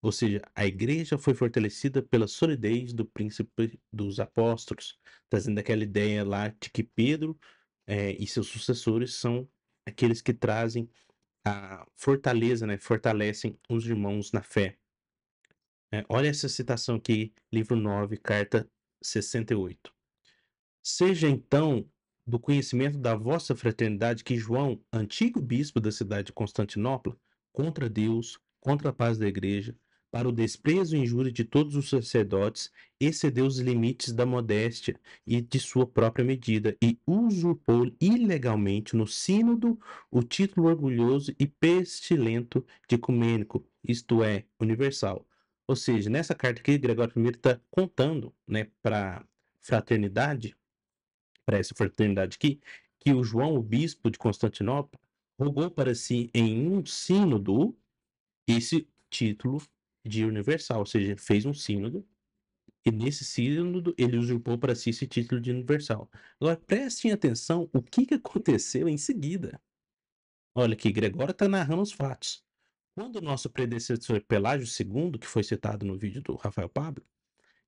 Ou seja, a igreja foi fortalecida pela solidez do príncipe dos apóstolos, trazendo aquela ideia lá de que Pedro e seus sucessores são aqueles que trazem a fortaleza, né? Fortalecem os irmãos na fé. Olha essa citação aqui, livro 9, carta 68. Seja então do conhecimento da vossa fraternidade que João, antigo bispo da cidade de Constantinopla, contra Deus, contra a paz da igreja, para o desprezo e injúria de todos os sacerdotes, excedeu os limites da modéstia e de sua própria medida, e usurpou ilegalmente no sínodo o título orgulhoso e pestilento de ecumênico, isto é, universal. Ou seja, nessa carta aqui, Gregório I está contando, né, para fraternidade, para essa fraternidade aqui, que o João, o bispo de Constantinopla, rogou para si em um sínodo esse título de universal, ou seja, fez um sínodo e nesse sínodo ele usurpou para si esse título de universal. Agora prestem atenção o que aconteceu em seguida. Olha aqui, Gregório está narrando os fatos. Quando o nosso predecessor Pelágio II, que foi citado no vídeo do Rafael Pablo,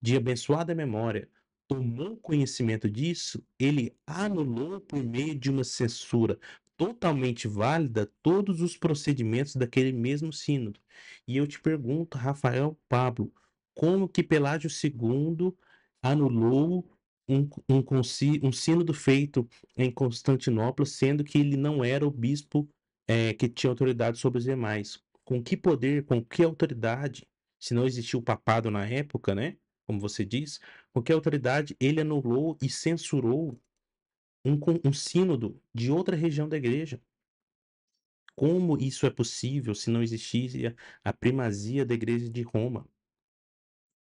de abençoada memória, tomou conhecimento disso, ele anulou por meio de uma censura totalmente válida todos os procedimentos daquele mesmo sínodo. E eu te pergunto, Rafael Pablo, como que Pelágio II anulou um sínodo feito em Constantinopla, sendo que ele não era o bispo que tinha autoridade sobre os demais? Com que poder, com que autoridade, se não existia o papado na época, né? Como você diz, com que autoridade ele anulou e censurou um sínodo de outra região da igreja? Como isso é possível se não existisse a primazia da igreja de Roma?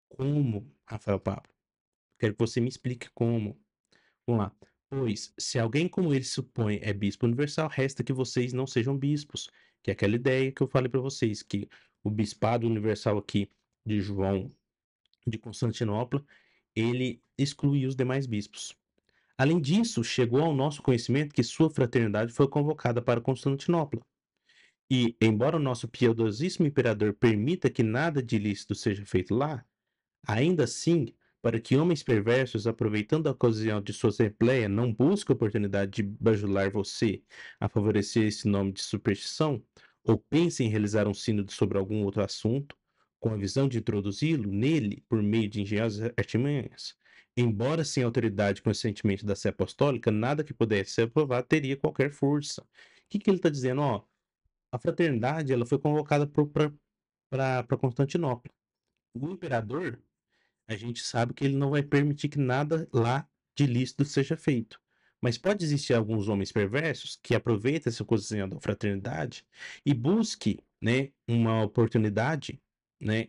Como, Rafael Pablo? Quero que você me explique como. Vamos lá. Pois, se alguém como ele supõe é bispo universal, resta que vocês não sejam bispos. Que é aquela ideia que eu falei para vocês, que o bispado universal aqui de João de Constantinopla, ele exclui os demais bispos. Além disso, chegou ao nosso conhecimento que sua fraternidade foi convocada para Constantinopla. E, embora o nosso piedosíssimo imperador permita que nada de ilícito seja feito lá, ainda assim, para que homens perversos, aproveitando a ocasião de sua assembleia, não busquem a oportunidade de bajular você a favorecer esse nome de superstição, ou pensem em realizar um sínodo sobre algum outro assunto, com a visão de introduzi-lo nele por meio de engenhosas artimanhas, embora sem autoridade e consentimento da Sé Apostólica, nada que pudesse ser aprovado teria qualquer força. O que ele está dizendo? Ó, a fraternidade ela foi convocada para Constantinopla. O imperador, a gente sabe que ele não vai permitir que nada lá de lícito seja feito. Mas pode existir alguns homens perversos que aproveitem essa coisinha da fraternidade e busque, né, uma oportunidade, né,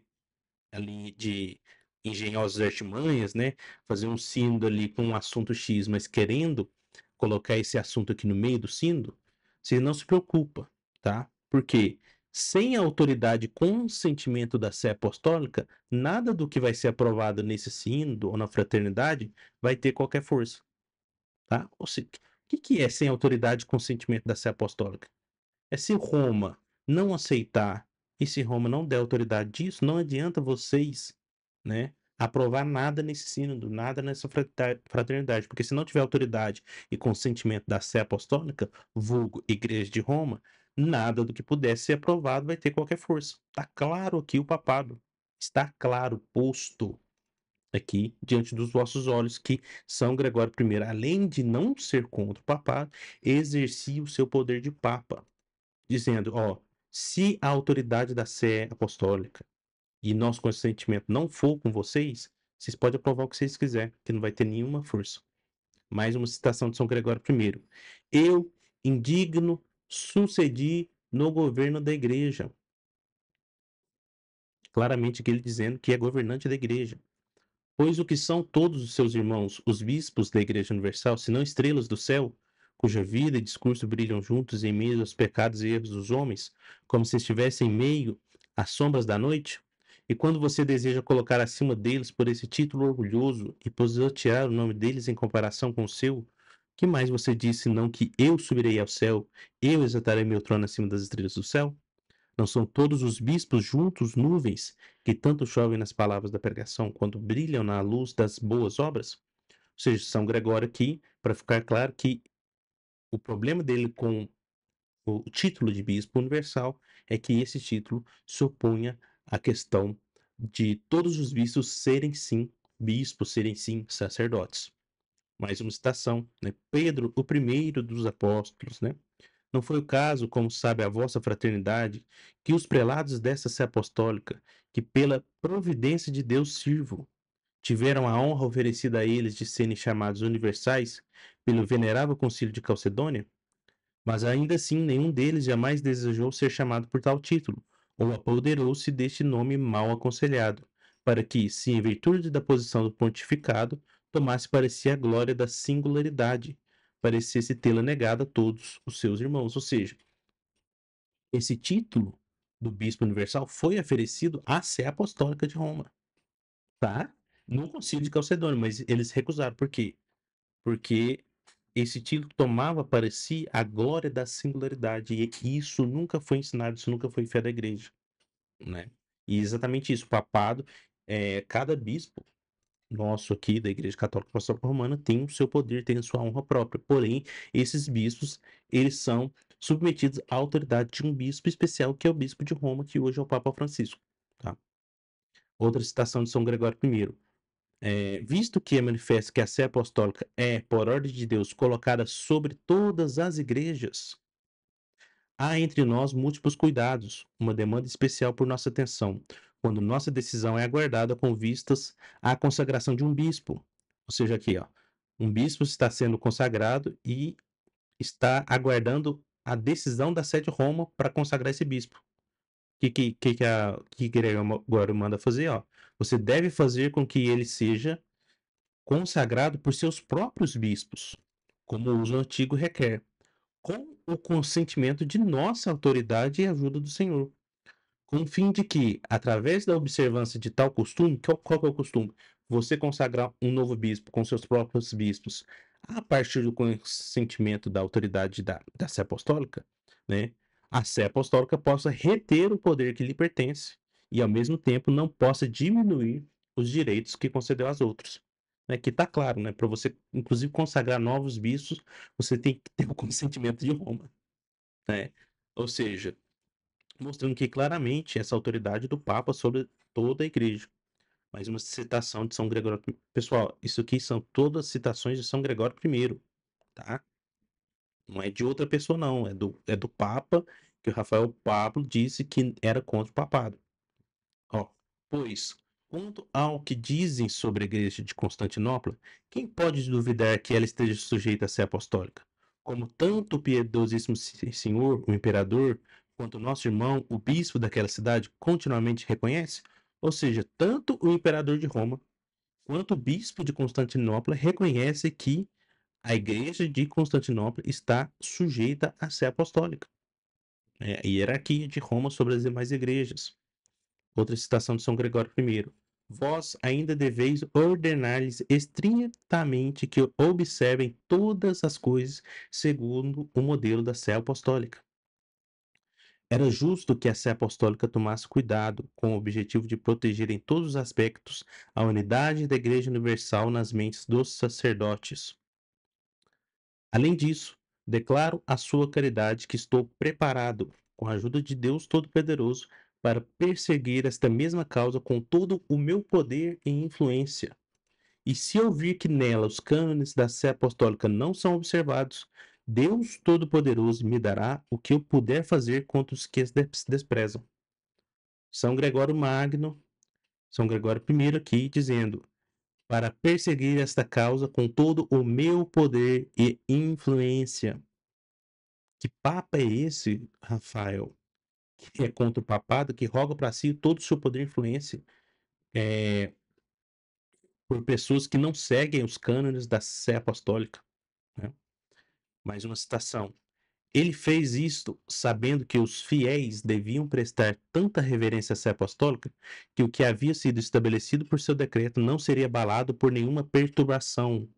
ali de engenhosas artimanhas, né, fazer um sínodo ali com um assunto X, mas querendo colocar esse assunto aqui no meio do sínodo, você não se preocupa, tá? Porque sem a autoridade e consentimento da Sé Apostólica, nada do que vai ser aprovado nesse sínodo ou na fraternidade vai ter qualquer força, tá? Ou seja, o que é sem autoridade e consentimento da Sé Apostólica? É se Roma não aceitar e se Roma não der autoridade disso, não adianta vocês, né, aprovar nada nesse sínodo, nada nessa fraternidade, porque se não tiver autoridade e consentimento da Sé Apostólica, vulgo Igreja de Roma, nada do que pudesse ser aprovado vai ter qualquer força. Está claro aqui o papado. Está claro, posto aqui diante dos vossos olhos que São Gregório I, além de não ser contra o papado, exercia o seu poder de papa dizendo, ó, se a autoridade da Sé Apostólica e nosso consentimento não for com vocês, vocês podem aprovar o que vocês quiserem, que não vai ter nenhuma força. Mais uma citação de São Gregório I. Eu, indigno, sucedi no governo da igreja. Claramente aqui ele dizendo que é governante da igreja. Pois o que são todos os seus irmãos, os bispos da Igreja Universal, senão estrelas do céu, cuja vida e discurso brilham juntos em meio aos pecados e erros dos homens, como se estivessem em meio às sombras da noite? E quando você deseja colocar acima deles por esse título orgulhoso e pisotear o nome deles em comparação com o seu, que mais você diz senão que eu subirei ao céu, eu exaltarei meu trono acima das estrelas do céu? Não são todos os bispos juntos nuvens que tanto chovem nas palavras da pregação quanto brilham na luz das boas obras? Ou seja, São Gregório aqui, para ficar claro que o problema dele com o título de bispo universal é que esse título se opunha à questão de todos os bispos serem sim bispos, serem sim sacerdotes. Mais uma citação, né? Pedro, o primeiro dos apóstolos, né? Não foi o caso, como sabe a vossa fraternidade, que os prelados dessa sé apostólica, que pela providência de Deus sirvo, tiveram a honra oferecida a eles de serem chamados universais pelo venerável concílio de Calcedônia? Mas ainda assim nenhum deles jamais desejou ser chamado por tal título, ou apoderou-se deste nome mal aconselhado, para que, se em virtude da posição do pontificado, tomasse para si a glória da singularidade, parecesse tê-la negada a todos os seus irmãos. Ou seja, esse título do bispo universal foi oferecido à Sé Apostólica de Roma, tá? No concílio de Calcedônia, mas eles recusaram. Por quê? Porque esse título tomava para si a glória da singularidade, e isso nunca foi ensinado, isso nunca foi fé da igreja, né? E exatamente isso, o papado, cada bispo nosso aqui da Igreja Católica Apostólica Romana tem o seu poder, tem a sua honra própria. Porém, esses bispos, eles são submetidos à autoridade de um bispo especial, que é o bispo de Roma, que hoje é o Papa Francisco, tá? Outra citação de São Gregório I. Visto que é manifesto que a Sé Apostólica é, por ordem de Deus, colocada sobre todas as igrejas, há entre nós múltiplos cuidados, uma demanda especial por nossa atenção, quando nossa decisão é aguardada com vistas à consagração de um bispo. Ou seja, aqui, ó, um bispo está sendo consagrado e está aguardando a decisão da Sé de Roma para consagrar esse bispo. O que Gregório manda fazer? Ó? Você deve fazer com que ele seja consagrado por seus próprios bispos, como o uso antigo requer, com o consentimento de nossa autoridade e ajuda do Senhor, com o fim de que, através da observância de tal costume, qual que é o costume? Você consagrar um novo bispo com seus próprios bispos, a partir do consentimento da autoridade da Sé Apostólica, né? A Sé Apostólica possa reter o poder que lhe pertence e, ao mesmo tempo, não possa diminuir os direitos que concedeu aos outros. Né? Que está claro, né? Para você, inclusive, consagrar novos bispos, você tem que ter o consentimento de Roma, né? Ou seja, mostrando que claramente essa autoridade do Papa sobre toda a igreja. Mais uma citação de São Gregório I. Pessoal, isso aqui são todas citações de São Gregório I, tá? Não é de outra pessoa, não. É do Papa, que o Rafael Pablo disse que era contra o papado. Ó, pois, quanto ao que dizem sobre a igreja de Constantinopla, quem pode duvidar que ela esteja sujeita a ser apostólica? Como tanto o piedosíssimo senhor, o imperador, quanto o nosso irmão, o bispo daquela cidade, continuamente reconhece? Ou seja, tanto o imperador de Roma, quanto o bispo de Constantinopla reconhece que A igreja de Constantinopla está sujeita à sé apostólica, a hierarquia de Roma sobre as demais igrejas. Outra citação de São Gregório I. Vós ainda deveis ordenar-lhes estritamente que observem todas as coisas segundo o modelo da sé apostólica. Era justo que a sé apostólica tomasse cuidado com o objetivo de proteger em todos os aspectos a unidade da Igreja Universal nas mentes dos sacerdotes. Além disso, declaro à sua caridade que estou preparado, com a ajuda de Deus Todo-Poderoso, para perseguir esta mesma causa com todo o meu poder e influência. E se eu vir que nela os cânones da sé apostólica não são observados, Deus Todo-Poderoso me dará o que eu puder fazer contra os que as desprezam. São Gregório Magno, São Gregório I aqui dizendo: para perseguir esta causa com todo o meu poder e influência. Que papa é esse, Rafael, que é contra o papado, que roga para si todo o seu poder e influência por pessoas que não seguem os cânones da sé apostólica, né? Mais uma citação. Ele fez isto sabendo que os fiéis deviam prestar tanta reverência à sé apostólica que o que havia sido estabelecido por seu decreto não seria abalado por nenhuma perturbação.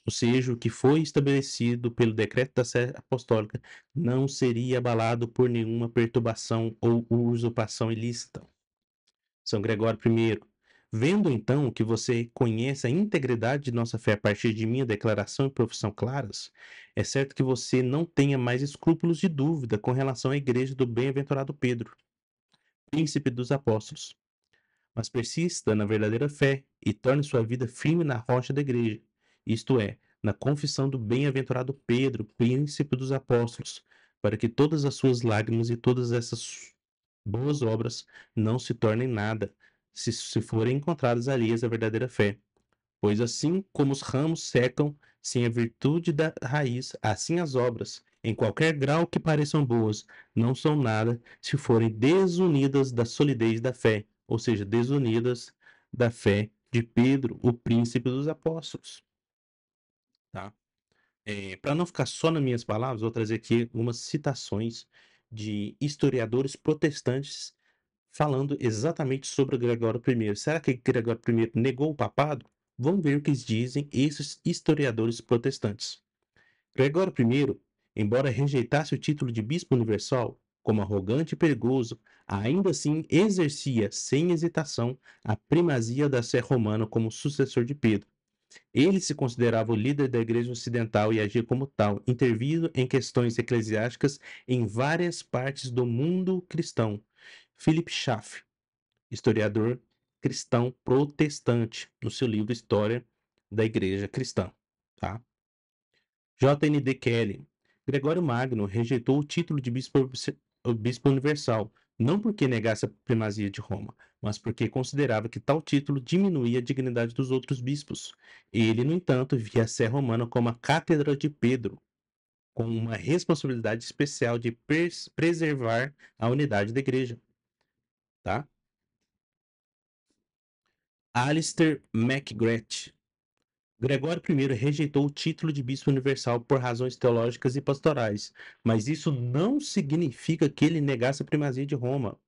Ou seja, o que foi estabelecido pelo decreto da sé apostólica não seria abalado por nenhuma perturbação ou usurpação ilícita. São Gregório I. Vendo então que você conhece a integridade de nossa fé a partir de minha declaração e profissão claras, é certo que você não tenha mais escrúpulos de dúvida com relação à igreja do bem-aventurado Pedro, príncipe dos apóstolos. Mas persista na verdadeira fé e torne sua vida firme na rocha da igreja, isto é, na confissão do bem-aventurado Pedro, príncipe dos apóstolos, para que todas as suas lágrimas e todas essas boas obras não se tornem nada, se forem encontradas alheias à verdadeira fé. Pois assim como os ramos secam sem a virtude da raiz, assim as obras, em qualquer grau que pareçam boas, não são nada se forem desunidas da solidez da fé, ou seja, desunidas da fé de Pedro, o príncipe dos apóstolos. Tá? Para não ficar só nas minhas palavras, vou trazer aqui algumas citações de historiadores protestantes falando exatamente sobre Gregório I. Será que Gregório I negou o papado? Vamos ver o que dizem esses historiadores protestantes. Gregório I, embora rejeitasse o título de bispo universal como arrogante e perigoso, ainda assim exercia sem hesitação a primazia da sé romana como sucessor de Pedro. Ele se considerava o líder da Igreja Ocidental e agia como tal, intervindo em questões eclesiásticas em várias partes do mundo cristão. Philip Schaff, historiador cristão protestante, no seu livro História da Igreja Cristã. Tá? J.N.D. Kelly. Gregório Magno rejeitou o título de bispo universal, não porque negasse a primazia de Roma, mas porque considerava que tal título diminuía a dignidade dos outros bispos. Ele, no entanto, via a sé romana como a cátedra de Pedro, com uma responsabilidade especial de preservar a unidade da igreja. Tá? Alistair McGrath. Gregório I rejeitou o título de bispo universal por razões teológicas e pastorais, mas isso não significa que ele negasse a primazia de Roma.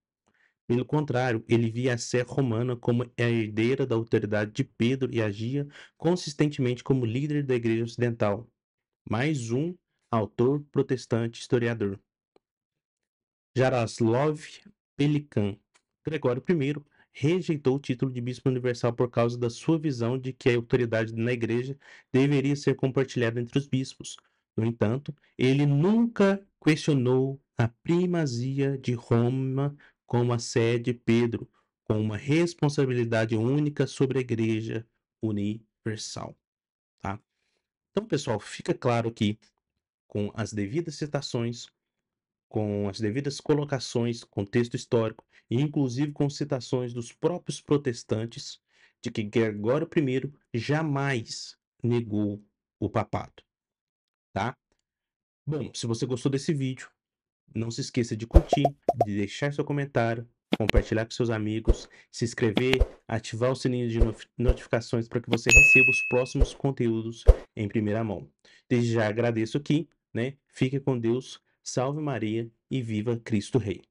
Pelo contrário, ele via a sé romana como a herdeira da autoridade de Pedro e agia consistentemente como líder da Igreja Ocidental. Mais um autor protestante historiador. Jaroslav Pelikan. Gregório I rejeitou o título de bispo universal por causa da sua visão de que a autoridade na igreja deveria ser compartilhada entre os bispos. No entanto, ele nunca questionou a primazia de Roma como a sé de Pedro, com uma responsabilidade única sobre a igreja universal. Tá? Então, pessoal, fica claro aqui, com as devidas citações, com as devidas colocações, contexto histórico, e inclusive com citações dos próprios protestantes, de que Gregório I jamais negou o papado, tá? Bom, se você gostou desse vídeo, não se esqueça de curtir, de deixar seu comentário, compartilhar com seus amigos, se inscrever, ativar o sininho de notificações para que você receba os próximos conteúdos em primeira mão. Desde já agradeço aqui, né? Fique com Deus, salve Maria e viva Cristo Rei.